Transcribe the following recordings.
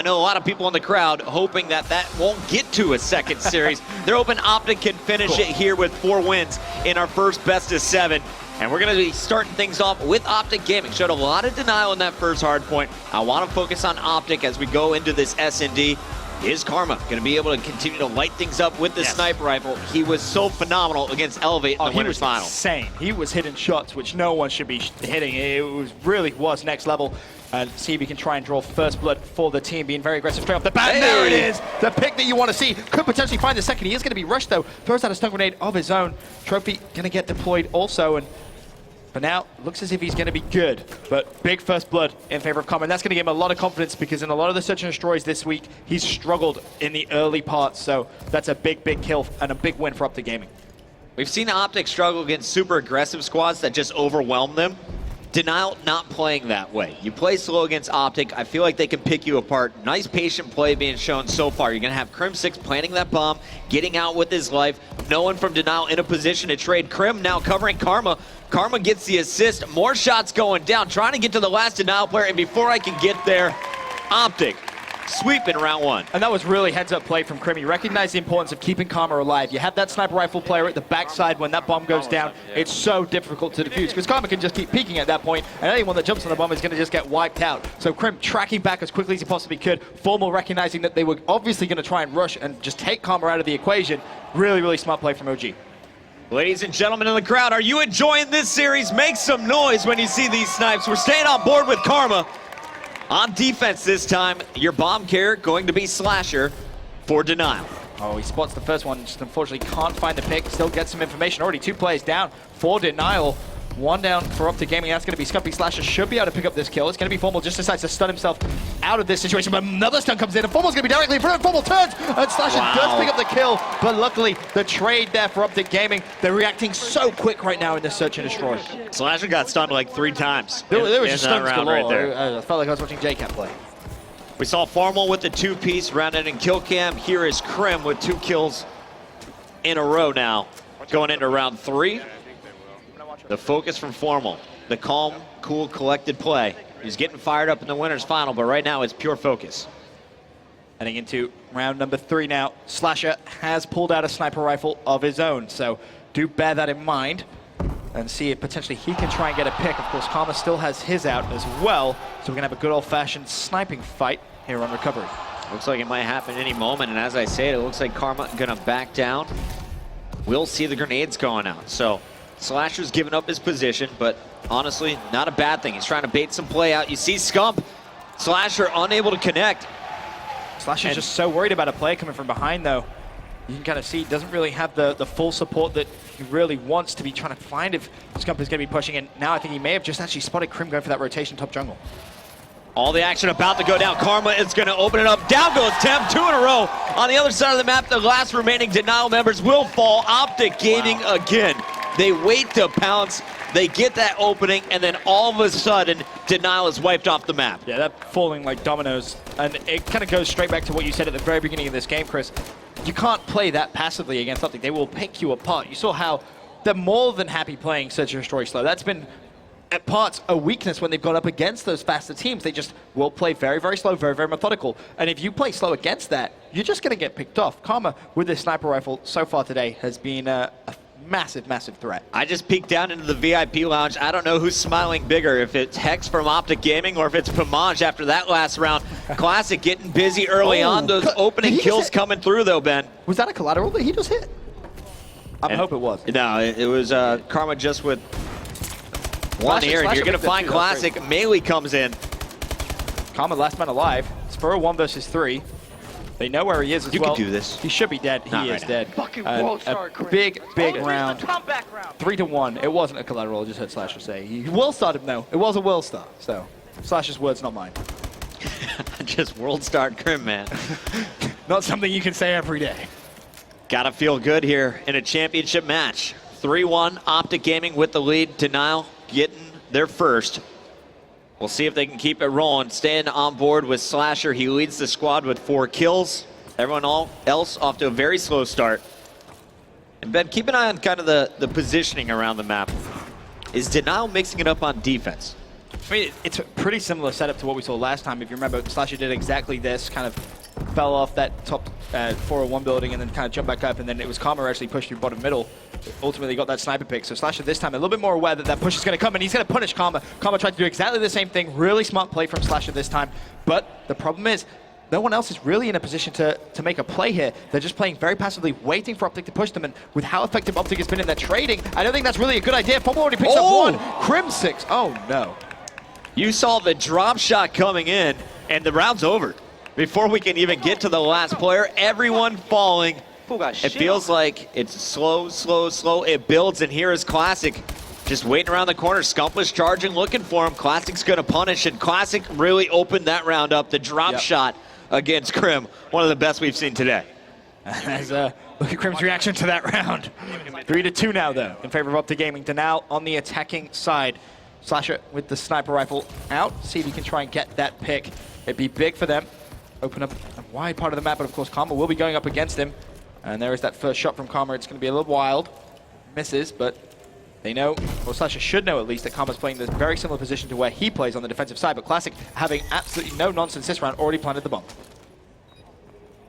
I know a lot of people in the crowd hoping that that won't get to a second series. They're hoping OpTic can finish it here with 4 wins in our first best of 7. And we're going to be starting things off with OpTic Gaming. Showed a lot of denial in that first hard point. I want to focus on OpTic as we go into this S&D. Is Karma going to be able to continue to light things up with the sniper rifle? He was so phenomenal against Elevate in the winners final. Insane. He was hitting shots which no one should be hitting. It really was next level. And see if he can try and draw first blood for the team, being very aggressive straight off the bat. Hey. There it is, the pick that you want to see. Could potentially find the second. He is going to be rushed though. Throws out a stun grenade of his own. Trophy going to get deployed also. And for now, looks as if he's going to be good. But big first blood in favor of Karma. And that's going to give him a lot of confidence because in a lot of the search and destroys this week, he's struggled in the early parts. So that's a big, big kill and a big win for OpTic Gaming. We've seen OpTic struggle against super aggressive squads that just overwhelm them. Denial not playing that way. You play slow against OpTic, I feel like they can pick you apart. Nice patient play being shown so far. You're going to have Crim6 planting that bomb, getting out with his life. No one from Denial in a position to trade. Crim now covering Karma. Karma gets the assist. More shots going down, trying to get to the last Denial player. And before I can get there, OpTic sweeping round 1. And that was really heads-up play from Crim. He recognized the importance of keeping Karma alive. You have that sniper rifle player at the backside when that bomb goes down. It's so difficult to defuse because Karma can just keep peeking at that point, and anyone that jumps on the bomb is going to just get wiped out. So Crim tracking back as quickly as he possibly could. Formal recognizing that they were obviously going to try and rush and just take Karma out of the equation. Really, really smart play from OG. Ladies and gentlemen in the crowd, are you enjoying this series? Make some noise when you see these snipes. We're staying on board with Karma. On defense this time, your bomb carrier going to be Slasher for Denial. Oh, he spots the first one, just unfortunately can't find the pick, still gets some information. Already 2 players down for Denial. 1 down for OpTic Gaming, that's going to be Scumpy. Slasher should be able to pick up this kill. It's going to be Formal, just decides to stun himself out of this situation, but another stun comes in, and Formal's going to be directly in front of Formal, turns, and Slasher does pick up the kill, but luckily the trade there for OpTic Gaming. They're reacting so quick right now in this search and destroy. Slasher got stunned like 3 times. There was just stuns galore. Right there. I felt like I was watching JCat play. We saw Formal with the 2-piece rounded in kill cam. Here is Crim with 2 kills in a row now. Going into round 3. The focus from Formal. The calm, cool, collected play. He's getting fired up in the winners final, but right now it's pure focus. Heading into round number 3 now. Slasher has pulled out a sniper rifle of his own, so do bear that in mind and see if potentially he can try and get a pick. Of course, Karma still has his out as well, so we're gonna have a good old-fashioned sniping fight here on recovery. Looks like it might happen any moment, and as I say it, it looks like Karma gonna back down. We'll see the grenades going out, so Slasher's giving up his position, but honestly, not a bad thing. He's trying to bait some play out. You see Scump, Slasher unable to connect. Slasher's just so worried about a play coming from behind, though. You can kind of see he doesn't really have the full support that he really wants to be trying to find if Scump is going to be pushing in. Now I think he may have just actually spotted Crim going for that rotation top jungle. All the action about to go down. Karma is going to open it up. Down goes Temp, 2 in a row. On the other side of the map, the last remaining Denial members will fall. OpTic Gaming again. They wait to pounce, they get that opening, and then all of a sudden, Denial is wiped off the map. Yeah, they're falling like dominoes. And it kind of goes straight back to what you said at the very beginning of this game, Chris. You can't play that passively against OpTic. They will pick you apart. You saw how they're more than happy playing Search and Destroy slow. That's been, at parts, a weakness when they've gone up against those faster teams. They just will play very, very slow, very, very methodical. And if you play slow against that, you're just going to get picked off. Karma, with this sniper rifle so far today, has been a massive, massive threat. I just peeked down into the VIP lounge. I don't know who's smiling bigger, if it's Hex from OpTic Gaming or if it's Pamaj after that last round. Classic getting busy early on. Those opening kills coming through, though, Ben. Was that a collateral that he just hit? I hope it was. No, it was Karma just with one here, and you're going to find Classic. Melee comes in. Karma, last man alive. It's for a 1 versus 3. They know where he is as well. You can do this. He should be dead. He is dead. Fucking world star, a big round. 3-1. It wasn't a collateral, I just heard Slasher say. He will start him though. It was a will start. So Slasher's words, not mine. Just world star Crim, man. Not something you can say every day. Gotta feel good here in a championship match. 3-1, OpTic Gaming with the lead. Denial getting their first. We'll see if they can keep it rolling. Staying on board with Slasher. He leads the squad with 4 kills. Everyone else off to a very slow start. And Ben, keep an eye on kind of the positioning around the map. Is Denial mixing it up on defense? I mean, it's a pretty similar setup to what we saw last time. If you remember, Slasher did exactly this, kind of fell off that top 401 building and then kind of jumped back up, and then it was Karma actually pushed through bottom middle. Ultimately got that sniper pick. So Slasher this time a little bit more aware that that push is going to come, and he's going to punish Karma. Karma tried to do exactly the same thing. Really smart play from Slasher this time. But the problem is, no one else is really in a position to make a play here. They're just playing very passively, waiting for OpTic to push them, and with how effective OpTic has been in their trading, I don't think that's really a good idea. Fumble already picks up one. Crim 6. Oh, no. You saw the drop shot coming in, and the round's over. Before we can even get to the last player, everyone falling. It feels like it's slow, slow, slow. It builds, and here is Classic just waiting around the corner. Scump was charging, looking for him. Classic's going to punish, and Classic really opened that round up. The drop shot against Crim, one of the best we've seen today. As look at Crim's reaction to that round. 3-2 now, though, in favor of OpTic Gaming. Denal on the attacking side. Slasher with the sniper rifle out. See if he can try and get that pick. It'd be big for them. Open up a wide part of the map, but of course Karma will be going up against him. And there is that first shot from Karma. It's going to be a little wild. Misses, but they know, or Slasher should know at least, that Karma's playing this very similar position to where he plays on the defensive side. But Classic, having absolutely no nonsense this round, already planted the bomb.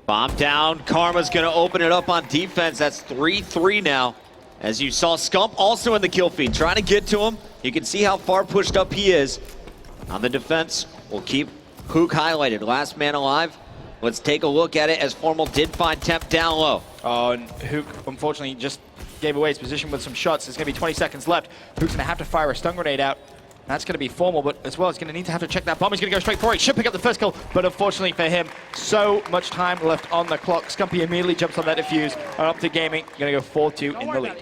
Bomb down. Karma's going to open it up on defense. That's 3-3 now. As you saw, Scump also in the kill feed, trying to get to him. You can see how far pushed up he is. On the defense, we'll keep Hook highlighted. Last man alive. Let's take a look at it as Formal did find Temp down low. Oh, and Hook, unfortunately, just gave away his position with some shots. There's going to be 20 seconds left. Hook's going to have to fire a stun grenade out. That's going to be Formal, but as well, he's going to have to check that bomb. He's going to go straight for it. He should pick up the first kill, but unfortunately for him, so much time left on the clock. Scumpy immediately jumps on that defuse, and OpTic Gaming going to go 4-2 in the lead.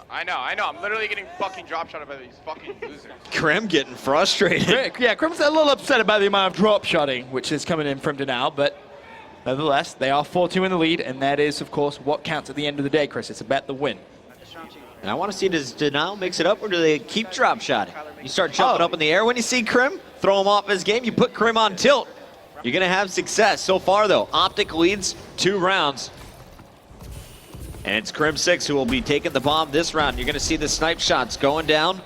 I know. I'm literally getting fucking drop shot by these fucking losers. Crim getting frustrated. Yeah, Crim's a little upset about the amount of drop shotting, which is coming in from Denal, but nevertheless, they are 4-2 in the lead, and that is, of course, what counts at the end of the day, Chris. It's about the win. And I want to see, does Denal mix it up, or do they keep drop shotting? You start jumping up in the air when you see Crim, throw him off his game, you put Crim on tilt. You're going to have success. So far, though, OpTic leads 2 rounds. And it's Crim 6 who will be taking the bomb this round. You're going to see the snipe shots going down.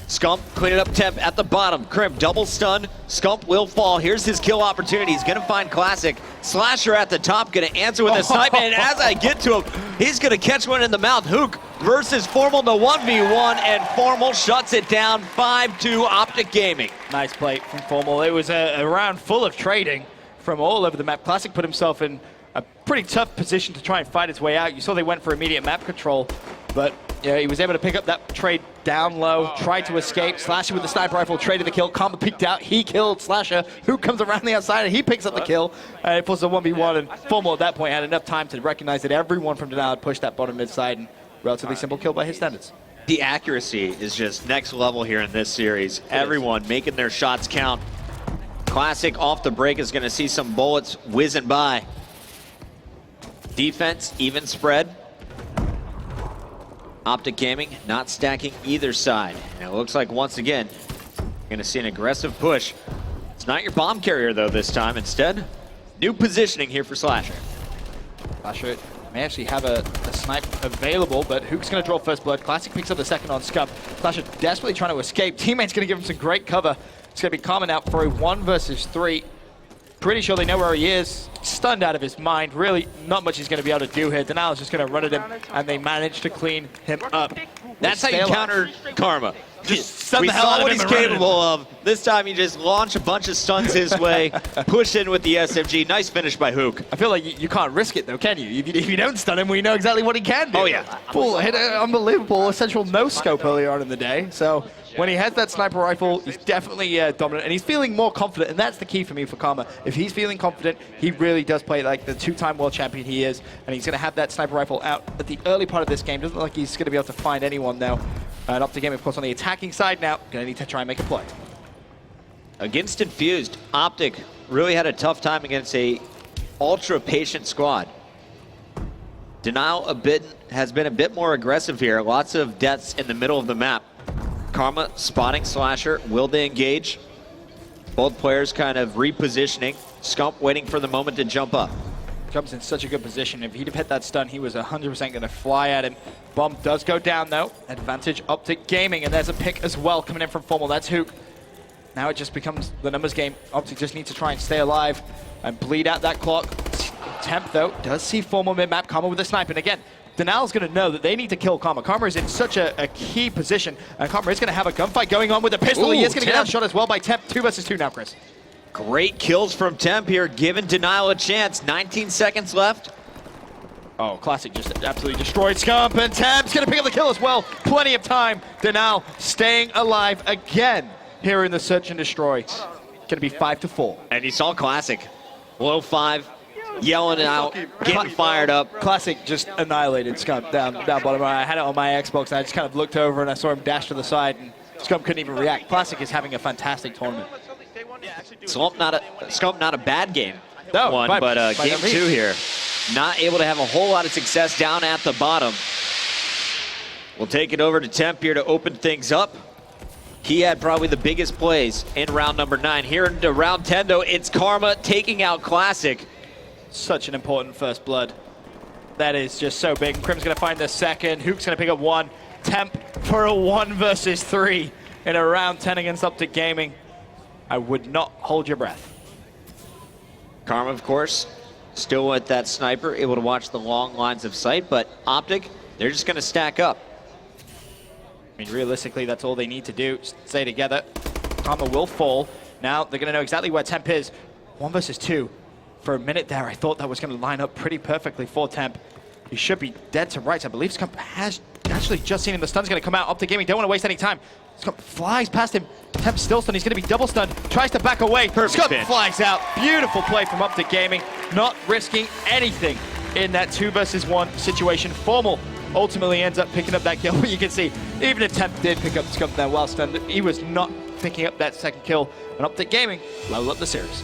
Scump cleaning up Temp at the bottom. Crim double stun. Scump will fall. Here's his kill opportunity. He's going to find Classic. Slasher at the top, going to answer with a snipe. And as I get to him, he's going to catch one in the mouth. Hook versus Formal, the 1v1, and Formal shuts it down. 5-2 OpTic Gaming. Nice play from Formal. It was a round full of trading from all over the map. Classic put himself in a pretty tough position to try and fight his way out. You saw they went for immediate map control, but yeah, he was able to pick up that trade down low, tried to escape. Slasher with the sniper rifle traded the kill. Karma peeked out, he killed Slasher, who comes around the outside and he picks up the kill. And it was a 1v1, and Formal at that point had enough time to recognize that everyone from Denal had pushed that bottom mid side, and relatively simple kill by his standards. The accuracy is just next level here in this series. Everyone making their shots count. Classic off the break is going to see some bullets whizzing by. Defense, even spread. OpTic Gaming not stacking either side. And it looks like once again, you're gonna see an aggressive push. It's not your bomb carrier though this time. Instead, new positioning here for Slasher. Slasher may actually have a snipe available, but Hook's gonna draw first blood. Classic picks up the second on Scump. Slasher desperately trying to escape. Teammate's gonna give him some great cover. It's gonna be Karma out for a 1 versus 3. Pretty sure they know where he is. Stunned out of his mind. Really, not much he's going to be able to do here. Denal is just going to run at him, and they manage to clean him up. That's how you counter Karma. Just stun we the hell saw out of what him he's and run at capable of. This time you just launch a bunch of stuns his way, push in with the SMG. Nice finish by Hook. I feel like you can't risk it, though, can you? If you don't stun him, we know exactly what he can do. Oh, yeah. Paul hit an unbelievable essential no-scope earlier on in the day. So when he has that sniper rifle, he's definitely dominant, and he's feeling more confident, and that's the key for me for Karma. If he's feeling confident, he really does play like the 2-time world champion he is, and he's going to have that sniper rifle out at the early part of this game. Doesn't look like he's going to be able to find anyone now. And OpTic Gaming, of course, on the attacking side now, going to need to try and make a play. Against Infused, OpTic really had a tough time against a ultra-patient squad. Denial has been a bit more aggressive here. Lots of deaths in the middle of the map. Karma spotting Slasher. Will they engage? Both players kind of repositioning. Scump waiting for the moment to jump up. Comes in such a good position. If he'd have hit that stun, he was 100% going to fly at him. Bomb does go down, though. Advantage OpTic Gaming, and there's a pick as well coming in from Formal. That's Hook. Now it just becomes the numbers game. OpTic just need to try and stay alive and bleed out that clock. Temp, though, does see formal mid-map. Karma with a sniper. And again, Denal's going to know that they need to kill Karma. Karma is in such a key position. And Karma is going to have a gunfight going on with a pistol. Ooh, he is going to get Temp. outshot as well by Temp. 2 versus 2 now, Chris. Great kills from Temp here, giving Denial a chance. 19 seconds left. Oh, Classic just absolutely destroyed Scump. And Temp's going to pick up the kill as well. Plenty of time. Denal staying alive again here in the search and destroy. Going to be 5-4. And you saw Classic. Low 5, yelling out, getting fired up. Classic just annihilated Scump down bottom. I had it on my Xbox, and I just kind of looked over and I saw him dash to the side, and Scump couldn't even react. Classic is having a fantastic tournament. Scump not a bad game. No, one, by but no game means. 2 here. Not able to have a whole lot of success down at the bottom. We'll take it over to Temp here to open things up. He had probably the biggest plays in round number 9. Here into round 10, though, it's Karma taking out Classic. Such an important first blood. That is just so big. Crim's going to find the second. Hook's going to pick up 1. Temp for a 1 versus 3 in a round 10 against OpTic Gaming. I would not hold your breath. Karma, of course, still with that sniper, able to watch the long lines of sight, but OpTic, they're just going to stack up. I mean, realistically, that's all they need to do. Stay together. Karma will fall. Now they're going to know exactly where Temp is. 1 versus 2. For a minute there, I thought that was going to line up pretty perfectly for Temp. He should be dead to rights. I believe Scump has actually just seen him. The stun's going to come out. OpTic Gaming don't want to waste any time. Scump flies past him. Temp still stunned. He's going to be double stunned. Tries to back away. Perfect Scump pinch. flies out. Beautiful play from OpTic Gaming. Not risking anything in that 2 versus 1 situation. Formal ultimately ends up picking up that kill. But you can see, even if Temp did pick up Scump there while stunned, he was not picking up that second kill. And OpTic Gaming level up the series.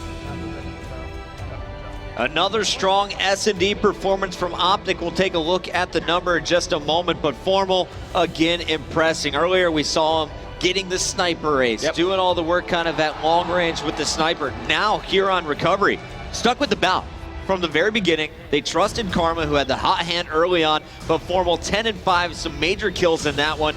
Another strong S&D performance from OpTic. We'll take a look at the number in just a moment, but Formal, again, impressing. Earlier, we saw him getting the sniper ace, doing all the work kind of at long range with the sniper. Now, here on recovery, stuck with the bout. From the very beginning, they trusted Karma, who had the hot hand early on, but Formal 10-5, some major kills in that one.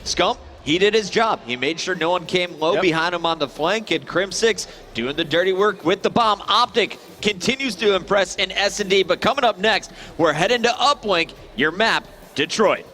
Scump, he did his job. He made sure no one came low behind him on the flank, and Crim6 doing the dirty work with the bomb. OpTic continues to impress in S&D, but coming up next, we're heading to Uplink, your map, Detroit.